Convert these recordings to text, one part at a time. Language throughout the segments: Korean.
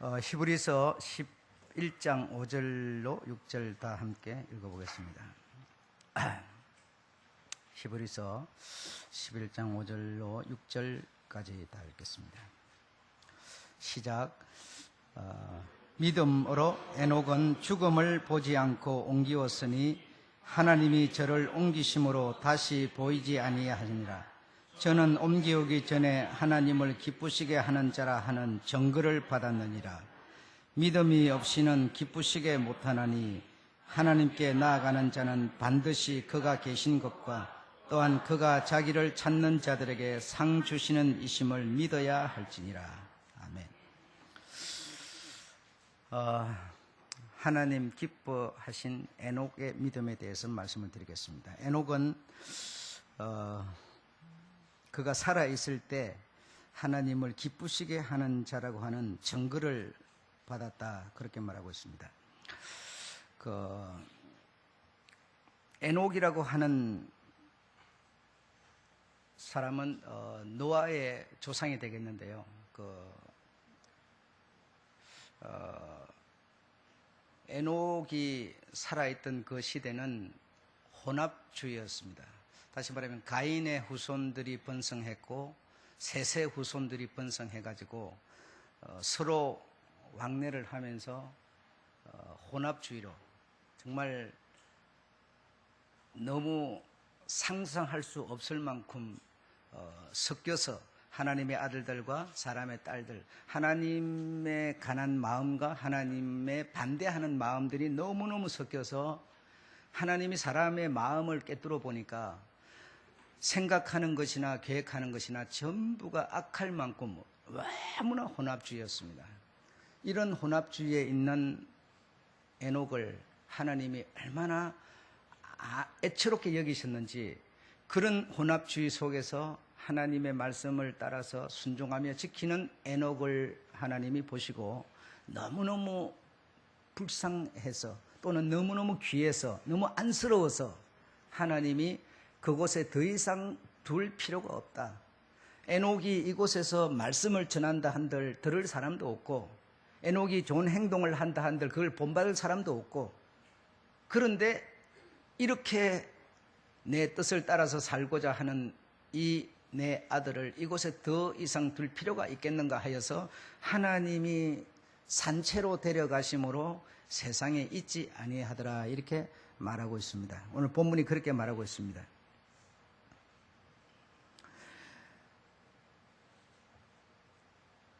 히브리서 11장 5절로 6절 다 함께 읽어보겠습니다. 히브리서 11장 5절로 6절까지 다 읽겠습니다. 시작. 믿음으로 에녹은 죽음을 보지 않고 옮기었으니 하나님이 저를 옮기심으로 다시 보이지 아니하니라. 저는 옮기오기 전에 하나님을 기쁘시게 하는 자라 하는 증거를 받았느니라. 믿음이 없이는 기쁘시게 못하나니 하나님께 나아가는 자는 반드시 그가 계신 것과 또한 그가 자기를 찾는 자들에게 상 주시는 이심을 믿어야 할지니라. 아멘. 하나님 기뻐하신 에녹의 믿음에 대해서 말씀을 드리겠습니다. 에녹은 그가 살아있을 때 하나님을 기쁘시게 하는 자라고 하는 증거를 받았다, 그렇게 말하고 있습니다. 에녹이라고 하는 사람은 노아의 조상이 되겠는데요. 에녹이 살아있던 그 시대는 혼합주의였습니다. 다시 말하면 가인의 후손들이 번성했고 셋의 후손들이 번성해가지고 서로 왕래를 하면서 혼합주의로 정말 너무 상상할 수 없을 만큼 섞여서 하나님의 아들들과 사람의 딸들, 하나님의 간한 마음과 하나님의 반대하는 마음들이 너무너무 섞여서 하나님이 사람의 마음을 꿰뚫어 보니까 생각하는 것이나 계획하는 것이나 전부가 악할 만큼 너무나 혼합주의였습니다. 이런 혼합주의에 있는 에녹을 하나님이 얼마나 애처롭게 여기셨는지, 그런 혼합주의 속에서 하나님의 말씀을 따라서 순종하며 지키는 에녹을 하나님이 보시고 너무너무 불쌍해서 또는 너무너무 귀해서 너무 안쓰러워서 하나님이 그곳에 더 이상 둘 필요가 없다. 에녹이 이곳에서 말씀을 전한다 한들 들을 사람도 없고, 에녹이 좋은 행동을 한다 한들 그걸 본받을 사람도 없고, 그런데 이렇게 내 뜻을 따라서 살고자 하는 이 내 아들을 이곳에 더 이상 둘 필요가 있겠는가 하여서 하나님이 산채로 데려가심으로 세상에 있지 아니하더라, 이렇게 말하고 있습니다. 오늘 본문이 그렇게 말하고 있습니다.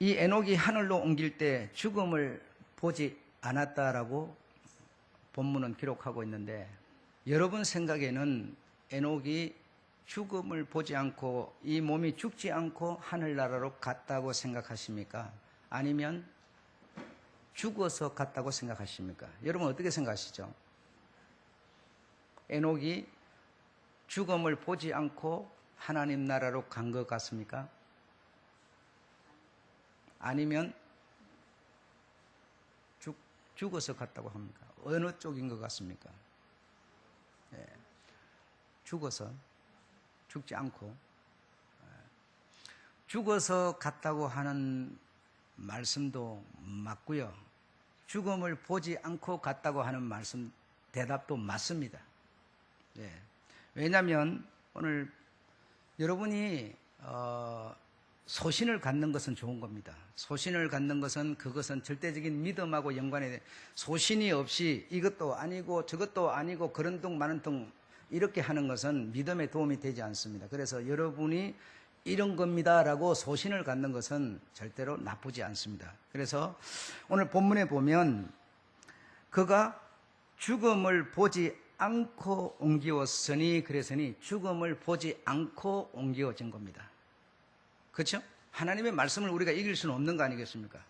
이 에녹이 하늘로 옮길 때 죽음을 보지 않았다라고 본문은 기록하고 있는데, 여러분 생각에는 에녹이 죽음을 보지 않고 이 몸이 죽지 않고 하늘나라로 갔다고 생각하십니까? 아니면 죽어서 갔다고 생각하십니까? 여러분 어떻게 생각하시죠? 에녹이 죽음을 보지 않고 하나님 나라로 간 것 같습니까? 아니면 죽어서 갔다고 합니까? 어느 쪽인 것 같습니까? 죽어서, 죽지 않고. 죽어서 갔다고 하는 말씀도 맞고요, 죽음을 보지 않고 갔다고 하는 말씀, 대답도 맞습니다. 왜냐하면 오늘 여러분이 소신을 갖는 것은 좋은 겁니다. 소신을 갖는 것은, 그것은 절대적인 믿음하고 연관해. 소신이 없이 이것도 아니고 저것도 아니고 그런 둥 마는 둥 이렇게 하는 것은 믿음에 도움이 되지 않습니다. 그래서 여러분이 이런 겁니다라고 소신을 갖는 것은 절대로 나쁘지 않습니다. 그래서 오늘 본문에 보면 그가 죽음을 보지 않고 옮기었으니, 그래서니 죽음을 보지 않고 옮겨진 겁니다. 그렇죠? 하나님의 말씀을 우리가 이길 수는 없는 거 아니겠습니까?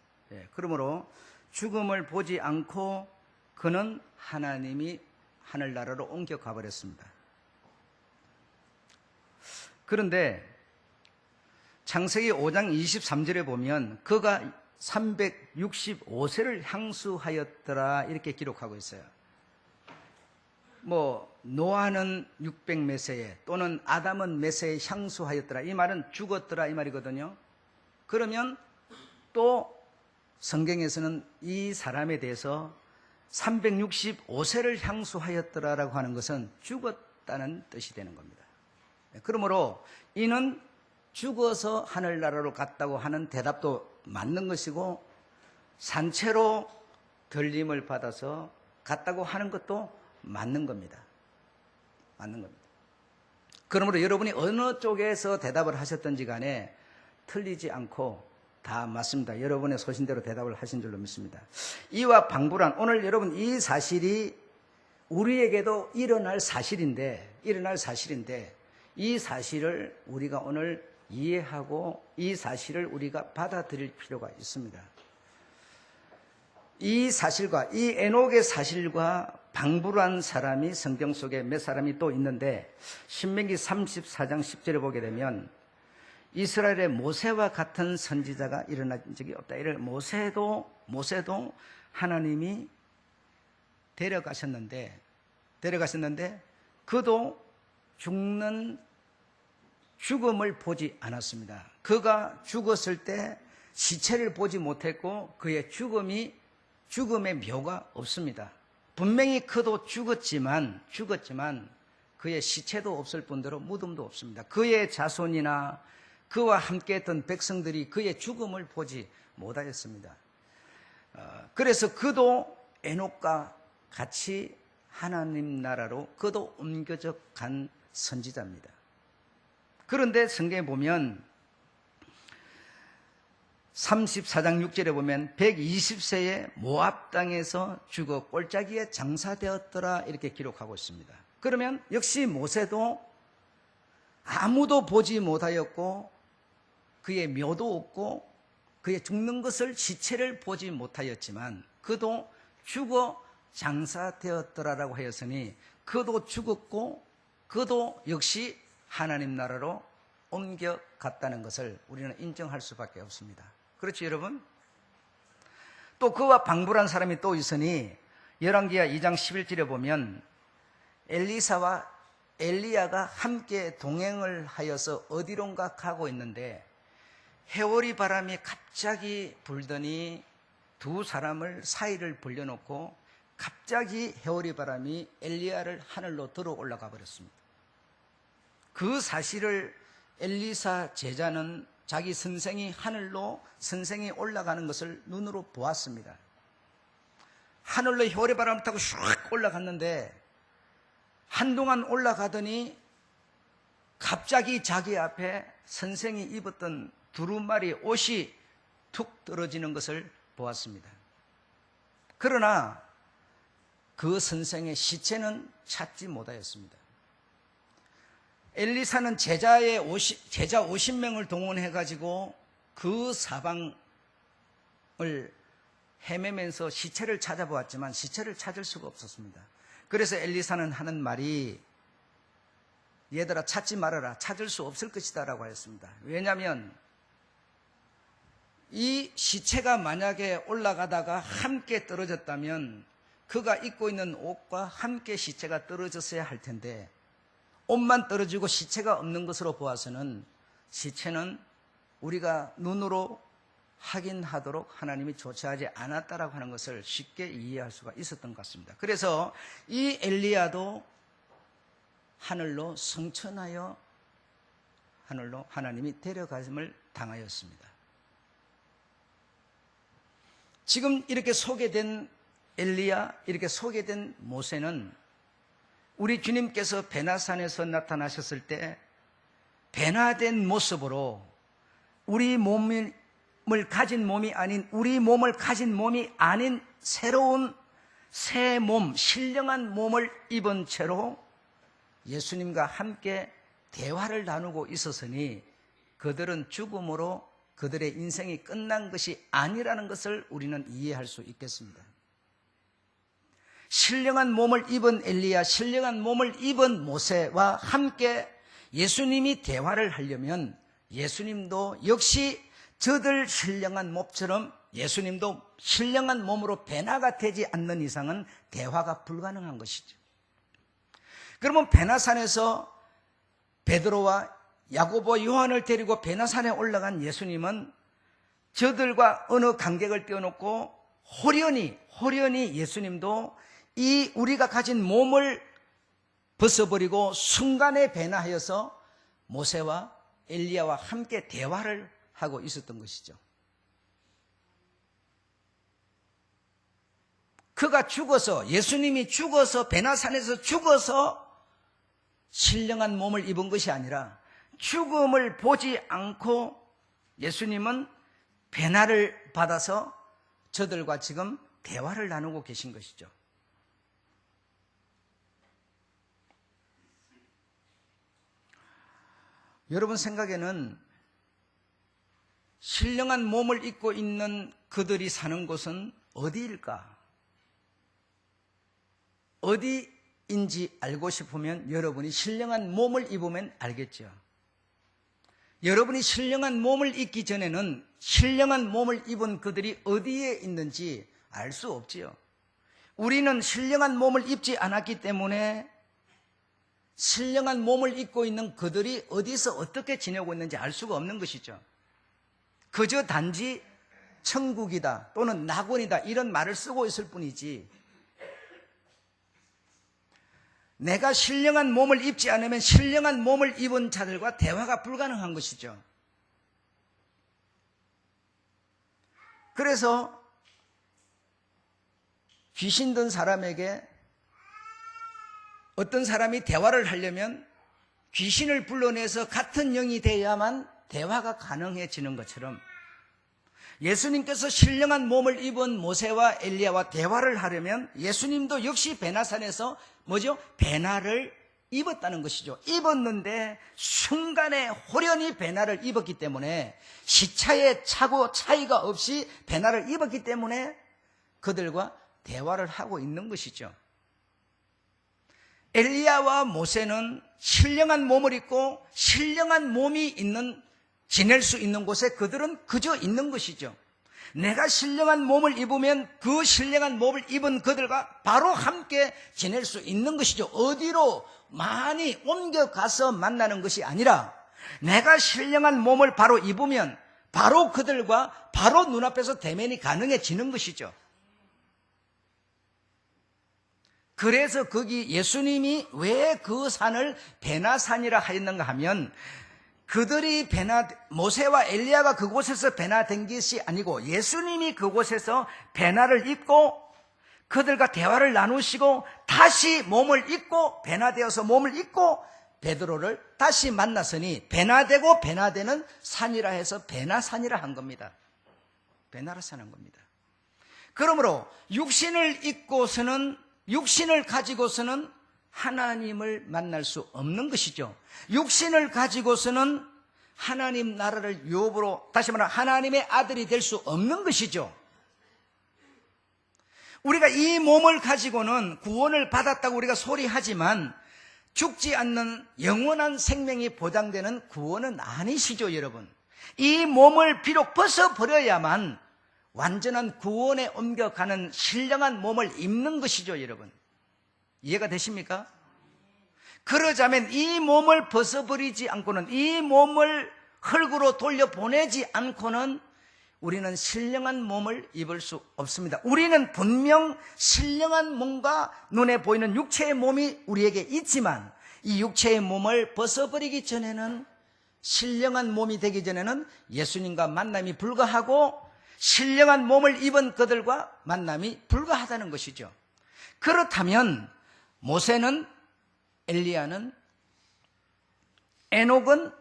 그러므로 죽음을 보지 않고 그는 하나님이 하늘나라로 옮겨 가버렸습니다. 그런데 창세기 5장 23절에 보면 그가 365세를 향수하였더라, 이렇게 기록하고 있어요. 노아는 600 몇 세에, 또는 아담은 몇 세에 향수하였더라, 이 말은 죽었더라 이 말이거든요. 그러면 또 성경에서는 이 사람에 대해서 365세를 향수하였더라라고 하는 것은 죽었다는 뜻이 되는 겁니다. 그러므로 이는 죽어서 하늘나라로 갔다고 하는 대답도 맞는 것이고, 산채로 들림을 받아서 갔다고 하는 것도 맞는 겁니다. 맞는 겁니다. 그러므로 여러분이 어느 쪽에서 대답을 하셨든지 간에 틀리지 않고 다 맞습니다. 여러분의 소신대로 대답을 하신 줄로 믿습니다. 이와 방불한, 오늘 여러분 이 사실이 우리에게도 일어날 사실인데 이 사실을 우리가 오늘 이해하고 이 사실을 우리가 받아들일 필요가 있습니다. 이 사실과, 이 에녹의 사실과 방불한 사람이 성경 속에 몇 사람이 또 있는데, 신명기 34장 10절에 보게 되면 이스라엘의 모세와 같은 선지자가 일어난 적이 없다. 이를 모세도 하나님이 데려가셨는데 그도 죽음을 보지 않았습니다. 그가 죽었을 때 시체를 보지 못했고 그의 죽음의 묘가 없습니다. 분명히 그도 죽었지만 그의 시체도 없을 뿐더러 무덤도 없습니다. 그의 자손이나 그와 함께했던 백성들이 그의 죽음을 보지 못하였습니다. 그래서 그도 에녹과 같이 하나님 나라로 그도 옮겨져 간 선지자입니다. 그런데 성경에 보면 34장 6절에 보면 120세에 모압 땅에서 죽어 골짜기에 장사되었더라 이렇게 기록하고 있습니다. 그러면 역시 모세도 아무도 보지 못하였고 그의 묘도 없고 그의 죽는 것을 시체를 보지 못하였지만 그도 죽어 장사되었더라라고 하였으니 그도 죽었고 그도 역시 하나님 나라로 옮겨갔다는 것을 우리는 인정할 수밖에 없습니다. 그렇죠, 여러분? 또 그와 방불한 사람이 또 있으니 열왕기하 2장 11절에 보면 엘리사와 엘리야가 함께 동행을 하여서 어디론가 가고 있는데 해오리 바람이 갑자기 불더니 두 사람을 사이를 벌려놓고 갑자기 해오리 바람이 엘리야를 하늘로 들어 올라가 버렸습니다. 그 사실을 엘리사 제자는 자기 선생이 하늘로 선생이 올라가는 것을 눈으로 보았습니다. 하늘로 해오리 바람을 타고 슉 올라갔는데 한동안 올라가더니 갑자기 자기 앞에 선생이 입었던 두루마리 옷이 툭 떨어지는 것을 보았습니다. 그러나 그 선생의 시체는 찾지 못하였습니다. 엘리사는 제자 50명을 동원해가지고 그 사방을 헤매면서 시체를 찾아보았지만 시체를 찾을 수가 없었습니다. 그래서 엘리사는 하는 말이 얘들아 찾지 말아라. 찾을 수 없을 것이다 라고 하였습니다. 왜냐하면 이 시체가 만약에 올라가다가 함께 떨어졌다면 그가 입고 있는 옷과 함께 시체가 떨어졌어야 할 텐데 옷만 떨어지고 시체가 없는 것으로 보아서는 시체는 우리가 눈으로 확인하도록 하나님이 조치하지 않았다라고 하는 것을 쉽게 이해할 수가 있었던 것 같습니다. 그래서 이 엘리야도 하늘로 승천하여 하늘로 하나님이 데려가심을 당하였습니다. 지금 이렇게 소개된 엘리야, 이렇게 소개된 모세는 우리 주님께서 베나산에서 나타나셨을 때 변화된 모습으로 우리 몸을 가진 몸이 아닌 우리 몸을 가진 몸이 아닌 새로운 새 몸, 신령한 몸을 입은 채로 예수님과 함께 대화를 나누고 있었으니 그들은 죽음으로 그들의 인생이 끝난 것이 아니라는 것을 우리는 이해할 수 있겠습니다. 신령한 몸을 입은 엘리야, 신령한 몸을 입은 모세와 함께 예수님이 대화를 하려면 예수님도 역시 저들 신령한 몸처럼 예수님도 신령한 몸으로 변화가 되지 않는 이상은 대화가 불가능한 것이죠. 그러면 베나산에서 베드로와 야고보, 요한을 데리고 베나산에 올라간 예수님은 저들과 어느 간격을 띄워놓고 호련히 예수님도 이 우리가 가진 몸을 벗어버리고 순간에 변화하여서 모세와 엘리야와 함께 대화를 하고 있었던 것이죠. 그가 죽어서, 예수님이 죽어서, 베나산에서 죽어서 신령한 몸을 입은 것이 아니라 죽음을 보지 않고 예수님은 변화를 받아서 저들과 지금 대화를 나누고 계신 것이죠. 여러분 생각에는 신령한 몸을 입고 있는 그들이 사는 곳은 어디일까? 어디인지 알고 싶으면 여러분이 신령한 몸을 입으면 알겠죠. 여러분이 신령한 몸을 입기 전에는 신령한 몸을 입은 그들이 어디에 있는지 알 수 없지요. 우리는 신령한 몸을 입지 않았기 때문에 신령한 몸을 입고 있는 그들이 어디서 어떻게 지내고 있는지 알 수가 없는 것이죠. 그저 단지 천국이다 또는 낙원이다 이런 말을 쓰고 있을 뿐이지, 내가 신령한 몸을 입지 않으면 신령한 몸을 입은 자들과 대화가 불가능한 것이죠. 그래서 귀신 든 사람에게 어떤 사람이 대화를 하려면 귀신을 불러내서 같은 영이 돼야만 대화가 가능해지는 것처럼 예수님께서 신령한 몸을 입은 모세와 엘리야와 대화를 하려면 예수님도 역시 베나산에서 베나를 입었다는 것이죠. 입었는데 순간에 호련히 베나를 입었기 때문에 시차에 차이가 없이 베나를 입었기 때문에 그들과 대화를 하고 있는 것이죠. 엘리야와 모세는 신령한 몸을 입고 신령한 몸이 지낼 수 있는 곳에 그들은 그저 있는 것이죠. 내가 신령한 몸을 입으면 그 신령한 몸을 입은 그들과 바로 함께 지낼 수 있는 것이죠. 어디로 많이 옮겨가서 만나는 것이 아니라 내가 신령한 몸을 바로 입으면 바로 그들과 바로 눈앞에서 대면이 가능해지는 것이죠. 그래서 거기 예수님이 왜 그 산을 베나산이라 하였는가 하면 그들이 모세와 엘리야가 그곳에서 변화된 것이 아니고 예수님이 그곳에서 변화를 입고 그들과 대화를 나누시고 다시 몸을 입고 변화되어서 몸을 입고 베드로를 다시 만났으니 변화되고 변화되는 산이라 해서 베나산이라 한 겁니다. 베나산 한 겁니다. 그러므로 육신을 가지고서는 하나님을 만날 수 없는 것이죠. 육신을 가지고서는 하나님 나라를 유업으로, 다시 말하면 하나님의 아들이 될 수 없는 것이죠. 우리가 이 몸을 가지고는 구원을 받았다고 우리가 소리하지만 죽지 않는 영원한 생명이 보장되는 구원은 아니시죠, 여러분. 이 몸을 비록 벗어버려야만 완전한 구원에 옮겨가는 신령한 몸을 입는 것이죠, 여러분. 이해가 되십니까? 그러자면 이 몸을 벗어버리지 않고는, 이 몸을 흙으로 돌려보내지 않고는 우리는 신령한 몸을 입을 수 없습니다. 우리는 분명 신령한 몸과 눈에 보이는 육체의 몸이 우리에게 있지만 이 육체의 몸을 벗어버리기 전에는, 신령한 몸이 되기 전에는 예수님과 만남이 불가하고 신령한 몸을 입은 그들과 만남이 불가하다는 것이죠. 그렇다면 모세는, 엘리야는, 에녹은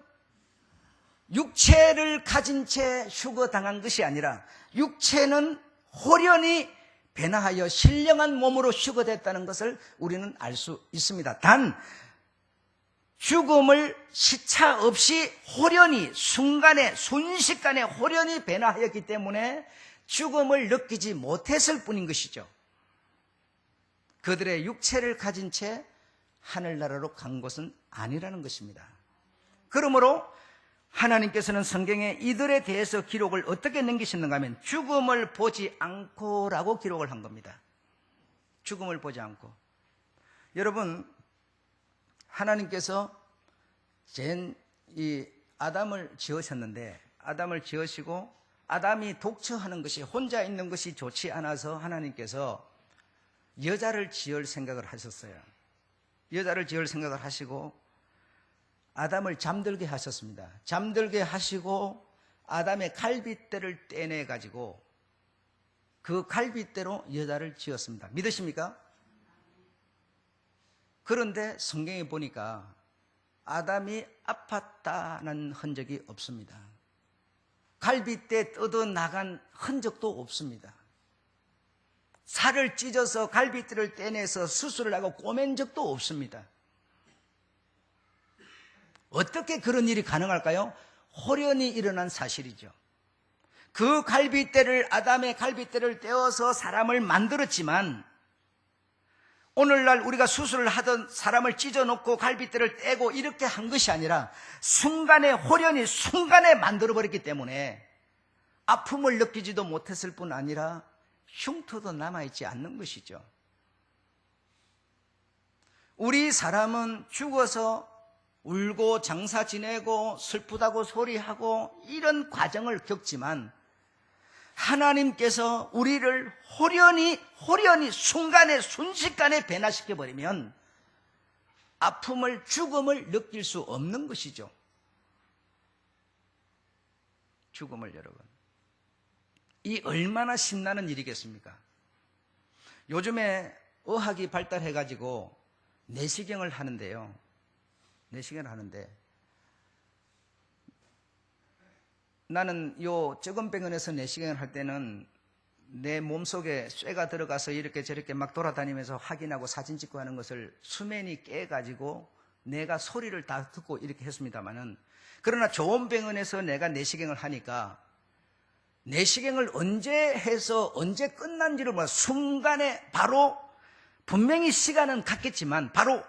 육체를 가진 채 휴거당한 것이 아니라 육체는 호련히 변화하여 신령한 몸으로 휴거됐다는 것을 우리는 알 수 있습니다. 단 죽음을 시차 없이 호련히 순식간에 호련히 변화하였기 때문에 죽음을 느끼지 못했을 뿐인 것이죠. 그들의 육체를 가진 채 하늘나라로 간 것은 아니라는 것입니다. 그러므로 하나님께서는 성경에 이들에 대해서 기록을 어떻게 남기셨는가 하면 죽음을 보지 않고라고 기록을 한 겁니다. 죽음을 보지 않고. 여러분, 하나님께서 이 아담을 지으셨는데, 아담을 지으시고 아담이 독처하는 것이, 혼자 있는 것이 좋지 않아서 하나님께서 여자를 지을 생각을 하셨어요. 여자를 지을 생각을 하시고 아담을 잠들게 하셨습니다. 잠들게 하시고 아담의 갈빗대를 떼내 가지고 그 갈빗대로 여자를 지었습니다. 믿으십니까? 그런데 성경에 보니까 아담이 아팠다는 흔적이 없습니다. 갈빗대 뜯어나간 흔적도 없습니다. 살을 찢어서 갈빗대를 떼내서 수술을 하고 꼬맨 적도 없습니다. 어떻게 그런 일이 가능할까요? 호련히 일어난 사실이죠. 그 갈빗대를, 아담의 갈빗대를 떼어서 사람을 만들었지만 오늘날 우리가 수술을 하던 사람을 찢어놓고 갈빗대를 떼고 이렇게 한 것이 아니라 순간에, 호련히 순간에 만들어버렸기 때문에 아픔을 느끼지도 못했을 뿐 아니라 흉터도 남아있지 않는 것이죠. 우리 사람은 죽어서 울고 장사 지내고 슬프다고 소리하고 이런 과정을 겪지만 하나님께서 우리를 호련히 순간에 순식간에 변화시켜버리면 아픔을, 죽음을 느낄 수 없는 것이죠. 죽음을 여러분. 이 얼마나 신나는 일이겠습니까? 요즘에 의학이 발달해가지고 내시경을 하는데요. 내시경을 하는데 나는 요 적은병원에서 내시경을 할 때는 내 몸속에 쇠가 들어가서 이렇게 저렇게 막 돌아다니면서 확인하고 사진 찍고 하는 것을 수면이 깨가지고 내가 소리를 다 듣고 이렇게 했습니다마는, 그러나 좋은 병원에서 내가 내시경을 하니까 내시경을 언제 해서 언제 끝난지를 몰라. 순간에 바로, 분명히 시간은 갔겠지만 바로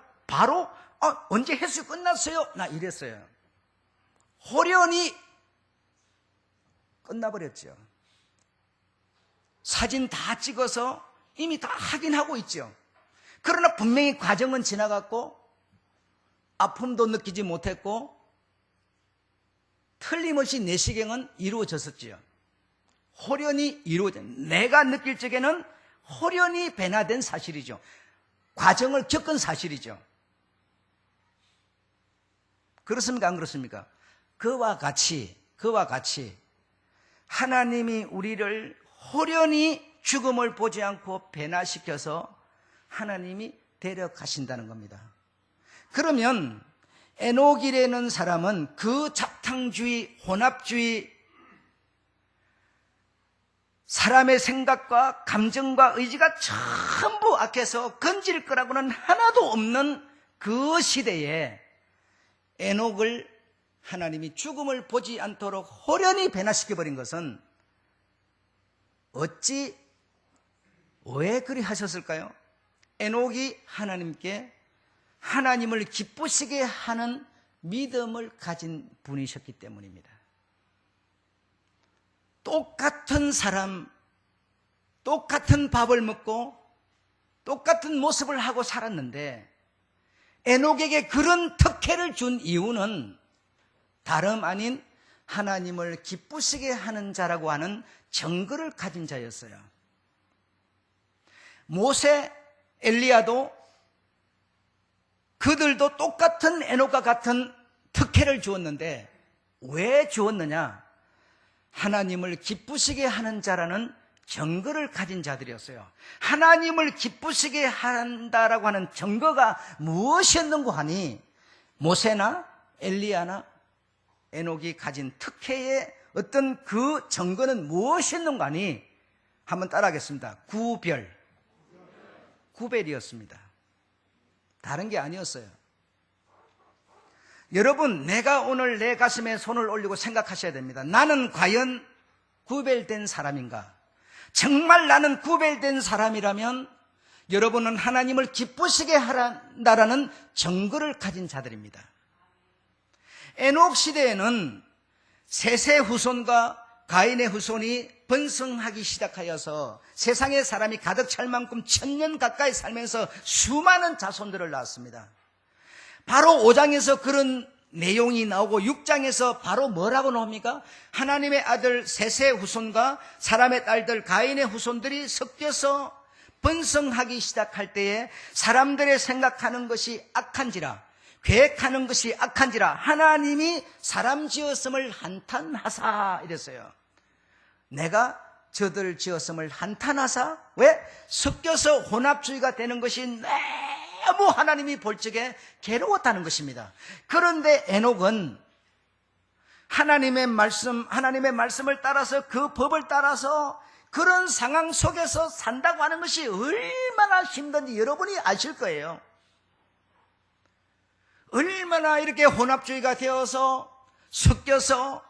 언제 해수 끝났어요? 나 이랬어요. 호련히 끝나버렸죠. 사진 다 찍어서 이미 다 확인하고 있죠. 그러나 분명히 과정은 지나갔고 아픔도 느끼지 못했고 틀림없이 내시경은 이루어졌었지요. 호련히 내가 느낄 적에는 호련히 변화된 사실이죠. 과정을 겪은 사실이죠. 그렇습니까? 안 그렇습니까? 그와 같이 하나님이 우리를 호련히 죽음을 보지 않고 변화시켜서 하나님이 데려가신다는 겁니다. 그러면 에녹이라는 사람은 그 잡탕주의, 혼합주의, 사람의 생각과 감정과 의지가 전부 악해서 건질 거라고는 하나도 없는 그 시대에 에녹을 하나님이 죽음을 보지 않도록 호련히 변화시켜버린 것은 왜 그리 하셨을까요? 에녹이 하나님께 하나님을 기쁘시게 하는 믿음을 가진 분이셨기 때문입니다. 똑같은 사람, 똑같은 밥을 먹고 똑같은 모습을 하고 살았는데 에녹에게 그런 특혜를 준 이유는 다름 아닌 하나님을 기쁘시게 하는 자라고 하는 증거를 가진 자였어요. 모세, 엘리야도 그들도 똑같은 에녹과 같은 특혜를 주었는데 왜 주었느냐? 하나님을 기쁘시게 하는 자라는 증거를 가진 자들이었어요. 하나님을 기쁘시게 한다라고 하는 증거가 무엇이었는고 하니 모세나 엘리야나 에녹이 가진 특혜의 어떤 그 증거는 무엇이었는고 하니 한번 따라하겠습니다. 구별이었습니다. 다른 게 아니었어요. 여러분, 내가 오늘 내 가슴에 손을 올리고 생각하셔야 됩니다. 나는 과연 구별된 사람인가? 정말 나는 구별된 사람이라면 여러분은 하나님을 기쁘시게 한다라는 증거를 가진 자들입니다. 에녹 시대에는 셋의 후손과 가인의 후손이 번성하기 시작하여서 세상에 사람이 가득 찰 만큼 1000년 가까이 살면서 수많은 자손들을 낳았습니다. 바로 5장에서 그런 내용이 나오고 6장에서 바로 뭐라고 나옵니까? 하나님의 아들 셋의 후손과 사람의 딸들 가인의 후손들이 섞여서 번성하기 시작할 때에 사람들의 생각하는 것이 악한지라, 계획하는 것이 악한지라 하나님이 사람 지었음을 한탄하사 이랬어요. 내가 저들을 지었음을 한탄하사? 왜? 섞여서 혼합주의가 되는 것이 너무 하나님이 볼 적에 괴로웠다는 것입니다. 그런데 에녹은 하나님의 말씀을 따라서 그 법을 따라서 그런 상황 속에서 산다고 하는 것이 얼마나 힘든지 여러분이 아실 거예요. 얼마나 이렇게 혼합주의가 되어서 섞여서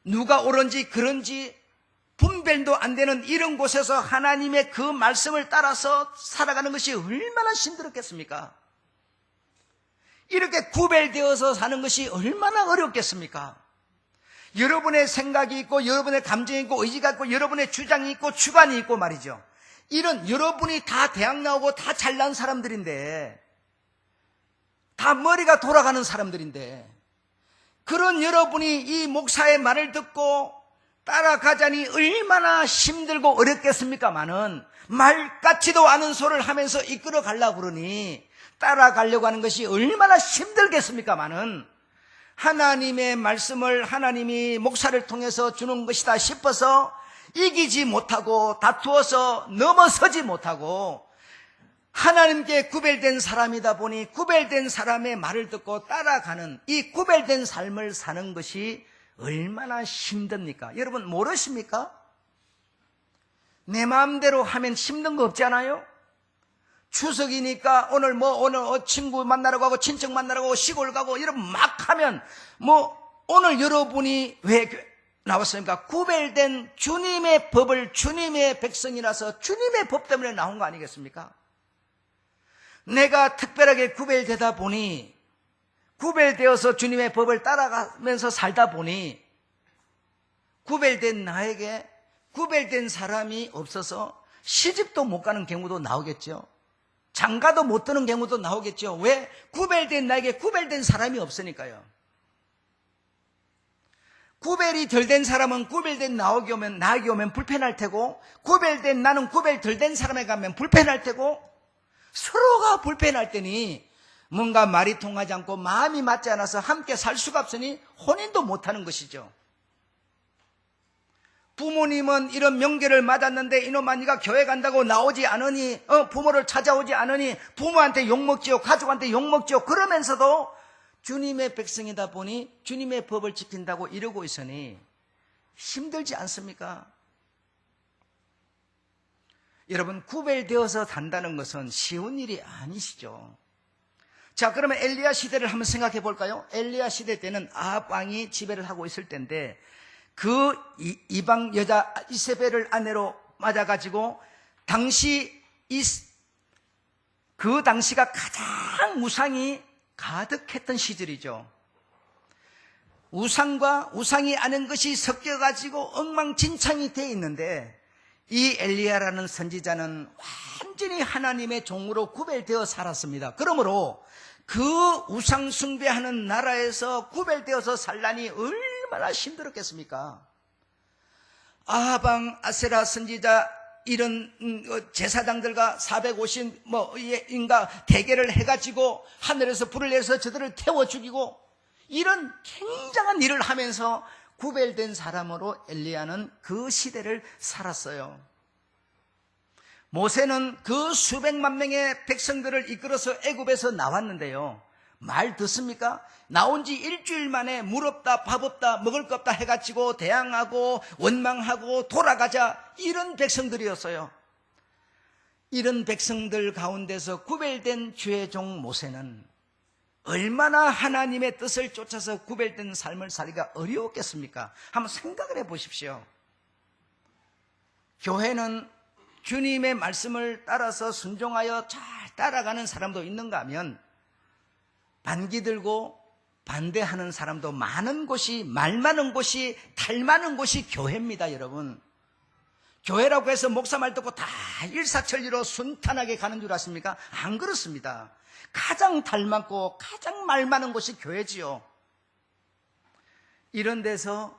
누가 옳은지 그런지 분별도 안 되는 이런 곳에서 하나님의 그 말씀을 따라서 살아가는 것이 얼마나 힘들었겠습니까? 이렇게 구별되어서 사는 것이 얼마나 어렵겠습니까? 여러분의 생각이 있고 여러분의 감정이 있고 의지가 있고 여러분의 주장이 있고 주관이 있고 말이죠. 이런 여러분이 다 대학 나오고 다 잘난 사람들인데, 다 머리가 돌아가는 사람들인데, 그런 여러분이 이 목사의 말을 듣고 따라가자니 얼마나 힘들고 어렵겠습니까마는 말 같지도 않은 소리를 하면서 이끌어 가려고 그러니 따라가려고 하는 것이 얼마나 힘들겠습니까마는 하나님의 말씀을 하나님이 목사를 통해서 주는 것이다 싶어서 이기지 못하고 다투어서 넘어서지 못하고 하나님께 구별된 사람이다 보니 구별된 사람의 말을 듣고 따라가는 이 구별된 삶을 사는 것이 얼마나 힘듭니까? 여러분 모르십니까? 내 마음대로 하면 힘든 거 없지 않아요? 추석이니까 오늘 친구 만나러 가고 친척 만나러 가고 시골 가고 이런 막 하면 오늘 여러분이 왜 나왔습니까? 구별된 주님의 법을 주님의 백성이라서 주님의 법 때문에 나온 거 아니겠습니까? 내가 특별하게 구별되다 보니 구별되어서 주님의 법을 따라가면서 살다 보니 구별된 나에게 구별된 사람이 없어서 시집도 못 가는 경우도 나오겠죠. 장가도 못 드는 경우도 나오겠죠. 왜? 구별된 나에게 구별된 사람이 없으니까요. 구별이 덜 된 사람은 구별된 나에게 오면 불편할 테고, 구별된 나는 구별 덜 된 사람에게 가면 불편할 테고, 서로가 불편할 때니 뭔가 말이 통하지 않고 마음이 맞지 않아서 함께 살 수가 없으니 혼인도 못하는 것이죠. 부모님은 이런 명절을 맞았는데 이놈아 네가 교회 간다고 나오지 않으니 부모를 찾아오지 않으니 부모한테 욕먹지요, 가족한테 욕먹지요. 그러면서도 주님의 백성이다 보니 주님의 법을 지킨다고 이러고 있으니 힘들지 않습니까? 여러분 구별되어서 산다는 것은 쉬운 일이 아니시죠. 자, 그러면 엘리야 시대를 한번 생각해 볼까요? 엘리야 시대 때는 아합 왕이 지배를 하고 있을 때인데 그 이방 여자 이세벨을 아내로 맞아가지고 그 당시가 가장 우상이 가득했던 시절이죠. 우상과 우상이 아는 것이 섞여가지고 엉망진창이 되어 있는데 이 엘리야라는 선지자는 완전히 하나님의 종으로 구별되어 살았습니다. 그러므로 그 우상 숭배하는 나라에서 구별되어서 살라니 얼마나 힘들었겠습니까? 아하방 아세라 선지자 이런 제사장들과 450인가 대결을 해가지고 하늘에서 불을 내서 저들을 태워 죽이고 이런 굉장한 일을 하면서 구별된 사람으로 엘리야는 그 시대를 살았어요. 모세는 그 수백만 명의 백성들을 이끌어서 애굽에서 나왔는데요. 말 듣습니까? 나온 지 일주일 만에 물 없다, 밥 없다, 먹을 거 없다 해가지고 대항하고 원망하고 돌아가자 이런 백성들이었어요. 이런 백성들 가운데서 구별된 주의 종 모세는 얼마나 하나님의 뜻을 쫓아서 구별된 삶을 살기가 어려웠겠습니까? 한번 생각을 해보십시오. 교회는 주님의 말씀을 따라서 순종하여 잘 따라가는 사람도 있는가 하면 반기 들고 반대하는 사람도 많은 곳이, 말 많은 곳이, 탈 많은 곳이 교회입니다, 여러분. 교회라고 해서 목사 말 듣고 다 일사천리로 순탄하게 가는 줄 아십니까? 안 그렇습니다. 가장 닮았고 가장 말 많은 곳이 교회지요. 이런 데서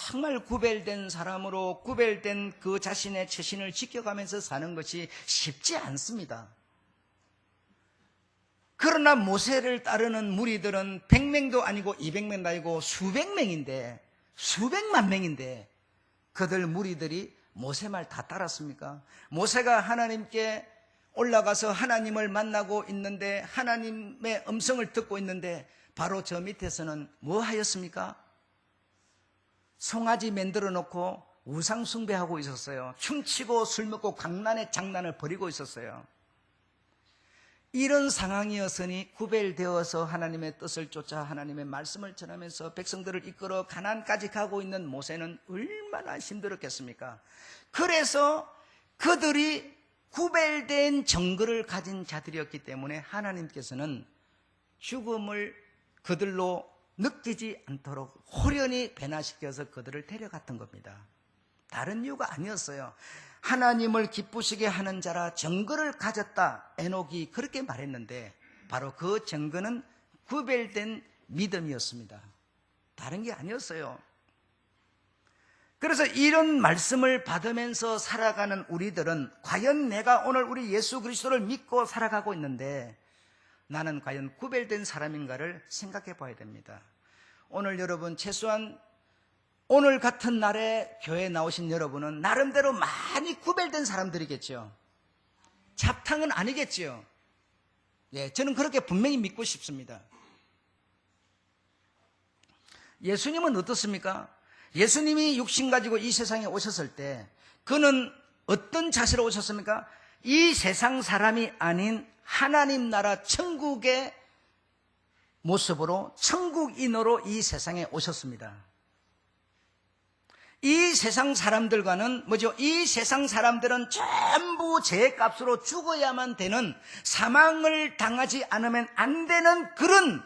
정말 구별된 사람으로 구별된 그 자신의 처신을 지켜가면서 사는 것이 쉽지 않습니다. 그러나 모세를 따르는 무리들은 100명도 아니고 200명도 아니고 수백 명인데, 수백만 명인데 그들 무리들이 모세 말 다 따랐습니까? 모세가 하나님께 올라가서 하나님을 만나고 있는데, 하나님의 음성을 듣고 있는데 바로 저 밑에서는 뭐 하였습니까? 송아지 만들어 놓고 우상 숭배하고 있었어요. 춤추고 술 먹고 강난의 장난을 벌이고 있었어요. 이런 상황이었으니 구별되어서 하나님의 뜻을 쫓아 하나님의 말씀을 전하면서 백성들을 이끌어 가나안까지 가고 있는 모세는 얼마나 힘들었겠습니까? 그래서 그들이 구별된 정글을 가진 자들이었기 때문에 하나님께서는 죽음을 그들로 느끼지 않도록 호련히 변화시켜서 그들을 데려갔던 겁니다. 다른 이유가 아니었어요. 하나님을 기쁘시게 하는 자라 정글을 가졌다, 에녹이 그렇게 말했는데 바로 그 정글은 구별된 믿음이었습니다. 다른 게 아니었어요. 그래서 이런 말씀을 받으면서 살아가는 우리들은 과연 내가 오늘 우리 예수 그리스도를 믿고 살아가고 있는데 나는 과연 구별된 사람인가를 생각해 봐야 됩니다. 오늘 여러분, 최소한 오늘 같은 날에 교회에 나오신 여러분은 나름대로 많이 구별된 사람들이겠죠. 잡탕은 아니겠죠. 예, 저는 그렇게 분명히 믿고 싶습니다. 예수님은 어떻습니까? 예수님이 육신 가지고 이 세상에 오셨을 때 그는 어떤 자세로 오셨습니까? 이 세상 사람이 아닌 하나님 나라 천국의 모습으로 천국인으로 이 세상에 오셨습니다. 이 세상 사람들과는 뭐죠? 이 세상 사람들은 전부 죄값으로 죽어야만 되는, 사망을 당하지 않으면 안 되는 그런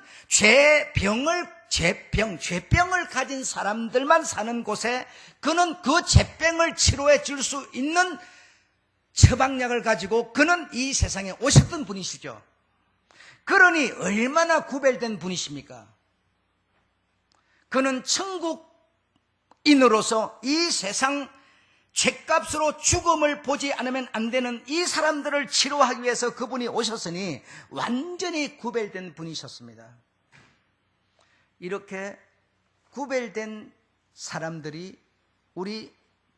죄병을 가진 사람들만 사는 곳에 그는 그 죄병을 치료해 줄 수 있는 처방약을 가지고 그는 이 세상에 오셨던 분이시죠. 그러니 얼마나 구별된 분이십니까? 그는 천국인으로서 이 세상 죄값으로 죽음을 보지 않으면 안 되는 이 사람들을 치료하기 위해서 그분이 오셨으니 완전히 구별된 분이셨습니다. 이렇게 구별된 사람들이 우리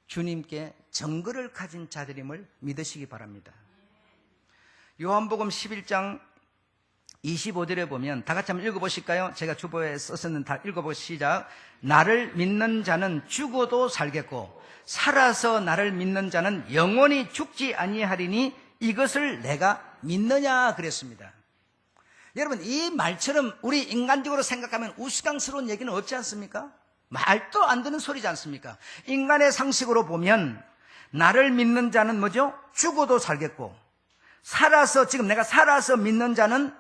주님께 정글을 가진 자들임을 믿으시기 바랍니다. 요한복음 11장 25절에 보면 다 같이 한번 읽어보실까요? 제가 주보에 썼었는 다 읽어보시작. 나를 믿는 자는 죽어도 살겠고 살아서 나를 믿는 자는 영원히 죽지 아니하리니 이것을 내가 믿느냐 그랬습니다. 여러분, 이 말처럼 우리 인간적으로 생각하면 우스꽝스러운 얘기는 없지 않습니까? 말도 안 되는 소리지 않습니까? 인간의 상식으로 보면 나를 믿는 자는 뭐죠? 죽어도 살겠고 살아서, 지금 내가 살아서 믿는 자는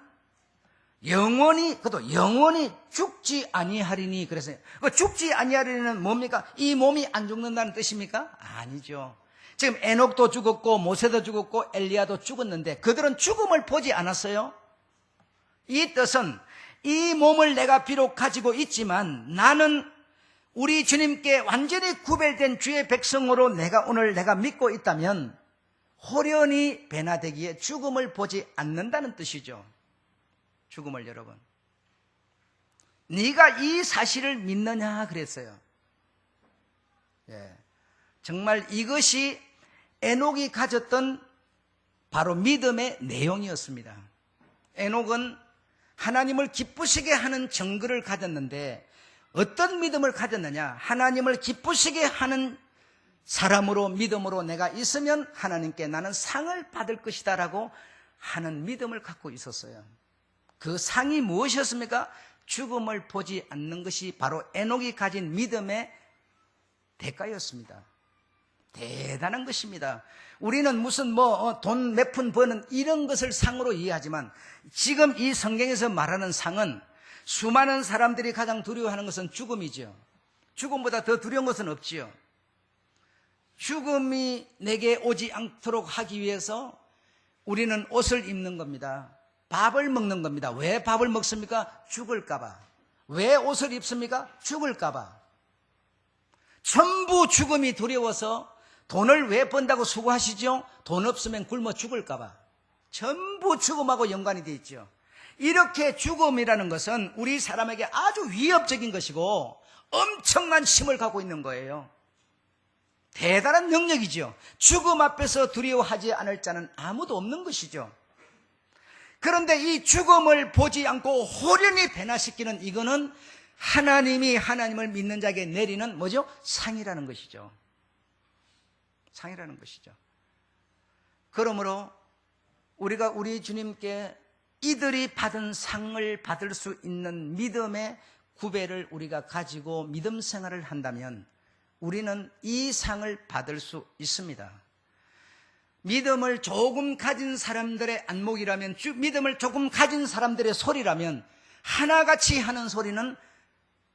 영원히, 그것도 영원히 죽지 아니하리니 그랬어요. 죽지 아니하리는 뭡니까? 이 몸이 안 죽는다는 뜻입니까? 아니죠. 지금 에녹도 죽었고 모세도 죽었고 엘리야도 죽었는데 그들은 죽음을 보지 않았어요. 이 뜻은 이 몸을 내가 비록 가지고 있지만 나는 우리 주님께 완전히 구별된 주의 백성으로 오늘 내가 믿고 있다면 호련히 변화되기에 죽음을 보지 않는다는 뜻이죠. 죽음을 여러분. 네가 이 사실을 믿느냐 그랬어요. 예. 정말 이것이 에녹이 가졌던 바로 믿음의 내용이었습니다. 에녹은 하나님을 기쁘시게 하는 정글을 가졌는데 어떤 믿음을 가졌느냐? 하나님을 기쁘시게 하는 사람으로, 믿음으로 내가 있으면 하나님께 나는 상을 받을 것이다 라고 하는 믿음을 갖고 있었어요. 그 상이 무엇이었습니까? 죽음을 보지 않는 것이 바로 에녹이 가진 믿음의 대가였습니다. 대단한 것입니다. 우리는 무슨 돈 몇 푼 버는 이런 것을 상으로 이해하지만 지금 이 성경에서 말하는 상은 수많은 사람들이 가장 두려워하는 것은 죽음이죠. 죽음보다 더 두려운 것은 없지요. 죽음이 내게 오지 않도록 하기 위해서 우리는 옷을 입는 겁니다. 밥을 먹는 겁니다. 왜 밥을 먹습니까? 죽을까 봐. 왜 옷을 입습니까? 죽을까봐. 전부 죽음이 두려워서 돈을 왜 번다고 수고하시죠? 돈 없으면 굶어 죽을까봐. 전부 죽음하고 연관이 되어 있죠. 이렇게 죽음이라는 것은 우리 사람에게 아주 위협적인 것이고 엄청난 힘을 갖고 있는 거예요. 대단한 능력이죠. 죽음 앞에서 두려워하지 않을 자는 아무도 없는 것이죠. 그런데 이 죽음을 보지 않고 호련히 변화시키는 이거는 하나님이 하나님을 믿는 자에게 내리는 뭐죠? 상이라는 것이죠. 상이라는 것이죠. 그러므로 우리가 우리 주님께 이들이 받은 상을 받을 수 있는 믿음의 구배를 우리가 가지고 믿음 생활을 한다면 우리는 이 상을 받을 수 있습니다. 믿음을 조금 가진 사람들의 안목이라면, 믿음을 조금 가진 사람들의 소리라면 하나같이 하는 소리는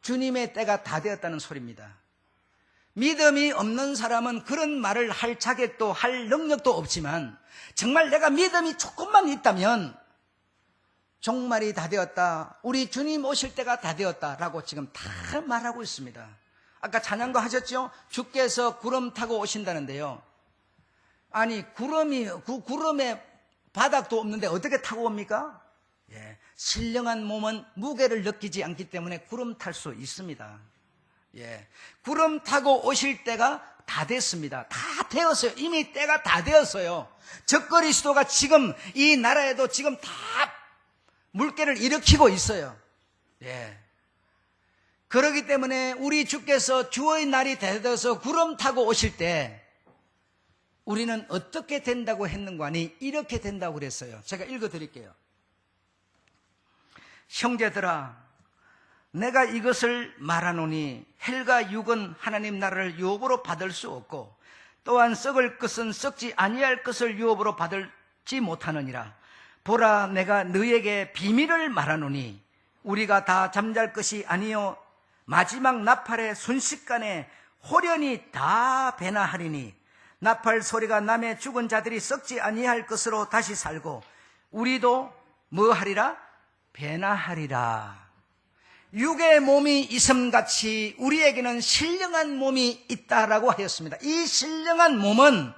주님의 때가 다 되었다는 소리입니다. 믿음이 없는 사람은 그런 말을 할 자격도 할 능력도 없지만 정말 내가 믿음이 조금만 있다면 종말이 다 되었다, 우리 주님 오실 때가 다 되었다라고 지금 다 말하고 있습니다. 아까 찬양도 하셨죠? 주께서 구름 타고 오신다는데요. 아니 구름에 바닥도 없는데 어떻게 타고 옵니까? 예, 신령한 몸은 무게를 느끼지 않기 때문에 구름 탈 수 있습니다. 예, 구름 타고 오실 때가 다 됐습니다. 다 되었어요. 이미 때가 다 되었어요. 적그리스도가 지금 이 나라에도 지금 다 물결을 일으키고 있어요. 예. 그렇기 때문에 우리 주께서 주의 날이 되어서 구름 타고 오실 때 우리는 어떻게 된다고 했는가 하니 이렇게 된다고 그랬어요. 제가 읽어드릴게요. 형제들아, 내가 이것을 말하노니 헬과 육은 하나님 나라를 유업으로 받을 수 없고 또한 썩을 것은 썩지 아니할 것을 유업으로 받지 못하느니라. 보라, 내가 너희에게 비밀을 말하노니 우리가 다 잠잘 것이 아니요 마지막 나팔의 순식간에 호련히 다 변화하리니 나팔 소리가 나매 죽은 자들이 썩지 아니할 것으로 다시 살고 우리도 뭐 하리라? 변화하리라. 육의 몸이 있음같이 우리에게는 신령한 몸이 있다라고 하였습니다. 이 신령한 몸은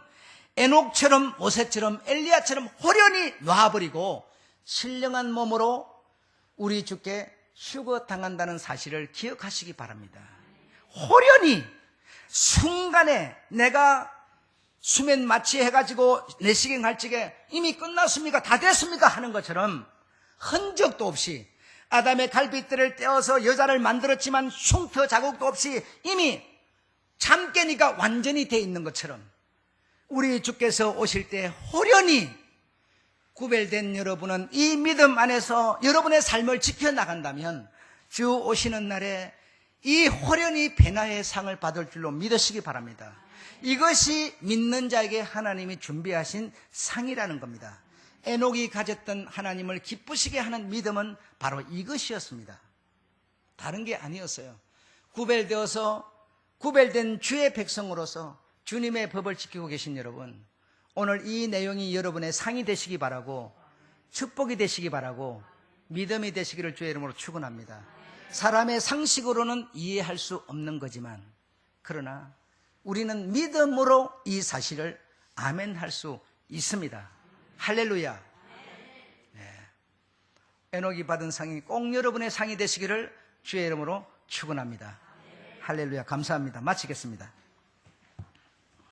에녹처럼 모세처럼 엘리야처럼 호련히 놔버리고 신령한 몸으로 우리 주께 휴거당한다는 사실을 기억하시기 바랍니다. 호련히 순간에 내가 수면 마취해가지고 내시경 할 적에 이미 끝났습니까? 다 됐습니까? 하는 것처럼 흔적도 없이 아담의 갈빗대를 떼어서 여자를 만들었지만 흉터 자국도 없이 이미 잠 깨니까 완전히 돼 있는 것처럼 우리 주께서 오실 때 호련히 구별된 여러분은 이 믿음 안에서 여러분의 삶을 지켜나간다면 주 오시는 날에 이 호련히 변화의 상을 받을 줄로 믿으시기 바랍니다. 이것이 믿는 자에게 하나님이 준비하신 상이라는 겁니다. 에녹이 가졌던 하나님을 기쁘시게 하는 믿음은 바로 이것이었습니다. 다른 게 아니었어요. 구별되어서 구별된 주의 백성으로서 주님의 법을 지키고 계신 여러분, 오늘 이 내용이 여러분의 상이 되시기 바라고 축복이 되시기 바라고 믿음이 되시기를 주의 이름으로 축원합니다. 사람의 상식으로는 이해할 수 없는 거지만 그러나 우리는 믿음으로 이 사실을 아멘할 수 있습니다. 할렐루야. 네. 에녹이 받은 상이 꼭 여러분의 상이 되시기를 주의 이름으로 축원합니다. 할렐루야. 감사합니다. 마치겠습니다.